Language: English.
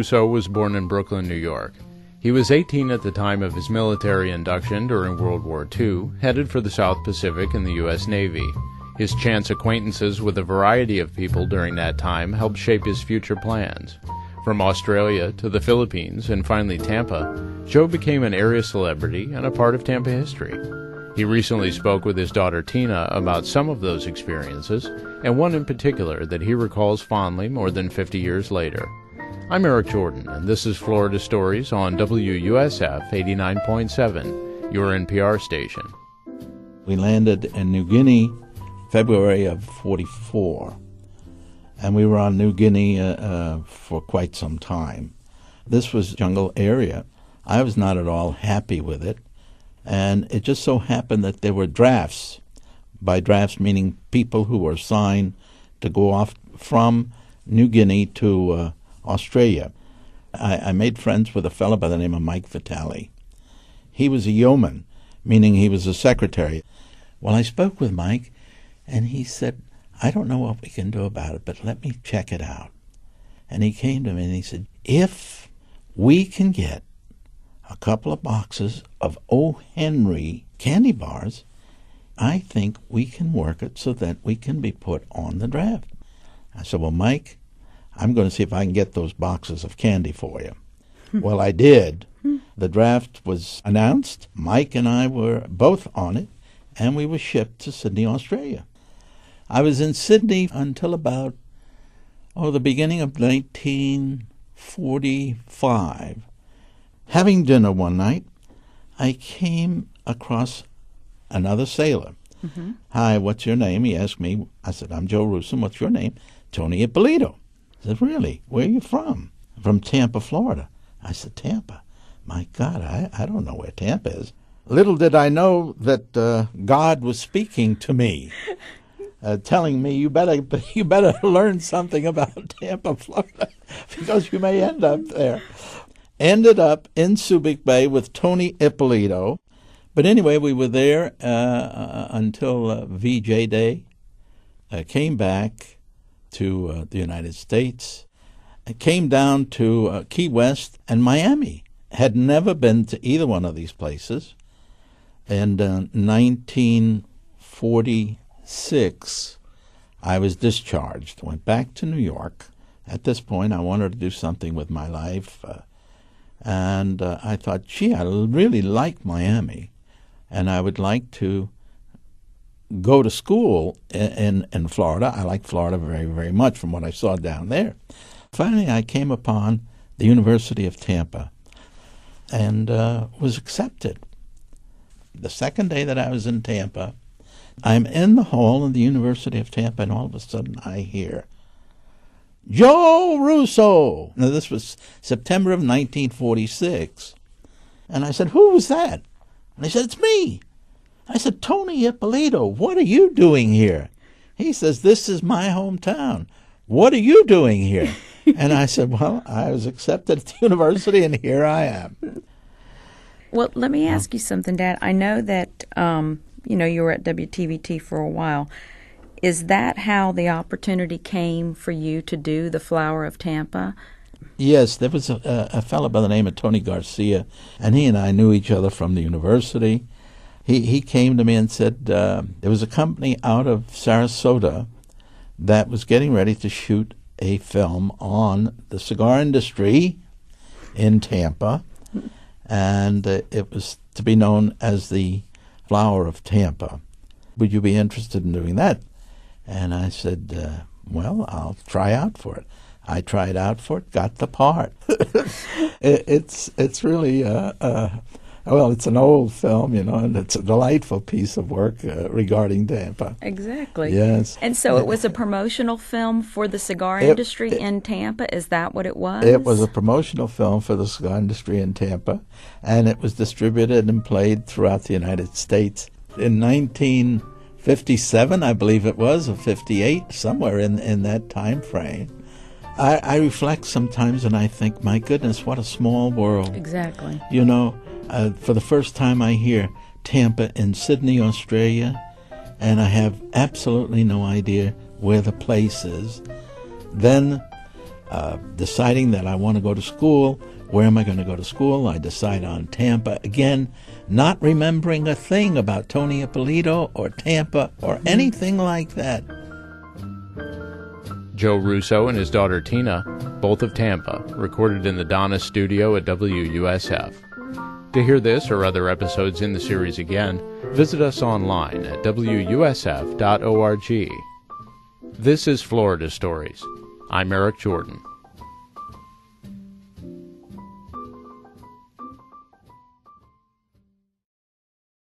Russo was born in Brooklyn, New York. He was 18 at the time of his military induction during World War II, headed for the South Pacific in the U.S. Navy. His chance acquaintances with a variety of people during that time helped shape his future plans. From Australia to the Philippines and finally Tampa, Joe became an area celebrity and a part of Tampa history. He recently spoke with his daughter Tina about some of those experiences, and one in particular that he recalls fondly more than 50 years later. I'm Eric Jordan, and this is Florida Stories on WUSF 89.7, your NPR station. We landed in New Guinea February of 44, and we were on New Guinea for quite some time. This was a jungle area. I was not at all happy with it, and it just so happened that there were drafts. By drafts meaning people who were assigned to go off from New Guinea to Australia. I made friends with a fellow by the name of Mike Vitale. He was a yeoman, meaning he was a secretary. Well, I spoke with Mike, and he said, I don't know what we can do about it, but let me check it out. And he came to me and he said, if we can get a couple of boxes of O. Henry candy bars, I think we can work it so that we can be put on the draft. I said, well, Mike, I'm going to see if I can get those boxes of candy for you. Well, I did. The draft was announced. Mike and I were both on it, and we were shipped to Sydney, Australia. I was in Sydney until about, the beginning of 1945. Having dinner one night, I came across another sailor. Mm-hmm. Hi, what's your name? He asked me. I said, I'm Joe Russo. What's your name? Tony Ippolito. He said, really? Where are you from? From Tampa, Florida. I said, Tampa? My God, I don't know where Tampa is. Little did I know that God was speaking to me, telling me, you better learn something about Tampa, Florida, because you may end up there. Ended up in Subic Bay with Tony Ippolito. But anyway, we were there until VJ Day. Came back to the United States. I came down to Key West and Miami. Had never been to either one of these places. And 1946, I was discharged. Went back to New York. At this point, I wanted to do something with my life. And I thought, gee, I really like Miami. And I would like to go to school in Florida. I like Florida very, very much from what I saw down there. Finally, I came upon the University of Tampa and was accepted. The second day that I was in Tampa, I'm in the hall of the University of Tampa, and all of a sudden I hear, Joe Russo! Now, this was September of 1946. And I said, who was that? And they said, it's me. I said, Tony Ippolito, what are you doing here? He says, this is my hometown. What are you doing here? And I said, well, I was accepted at the university, and here I am. Well, let me ask you something, Dad. I know that, you were at WTVT for a while. Is that how the opportunity came for you to do The Flower of Tampa? Yes, there was a fellow by the name of Tony Garcia, and he and I knew each other from the university. He came to me and said there was a company out of Sarasota that was getting ready to shoot a film on the cigar industry in Tampa, and it was to be known as The Flower of Tampa. Would you be interested in doing that? And I said, well, I'll try out for it. I tried out for it, got the part. It's really, it's an old film, and it's a delightful piece of work regarding Tampa. Exactly. Yes. And so it was a promotional film for the cigar industry in Tampa? Is that what it was? It was a promotional film for the cigar industry in Tampa, and it was distributed and played throughout the United States. In 1957, I believe it was, or 58, somewhere in that time frame. I reflect sometimes and I think, my goodness, what a small world. Exactly. For the first time I hear Tampa in Sydney, Australia, and I have absolutely no idea where the place is. Then deciding that I want to go to school. Where am I going to go to school? I decide on Tampa. Again, not remembering a thing about Tony Ippolito or Tampa or anything like that. Joe Russo and his daughter Tina, both of Tampa, recorded in the Donna studio at WUSF. To hear this or other episodes in the series again, visit us online at WUSF.org. This is Florida Stories. I'm Eric Jordan.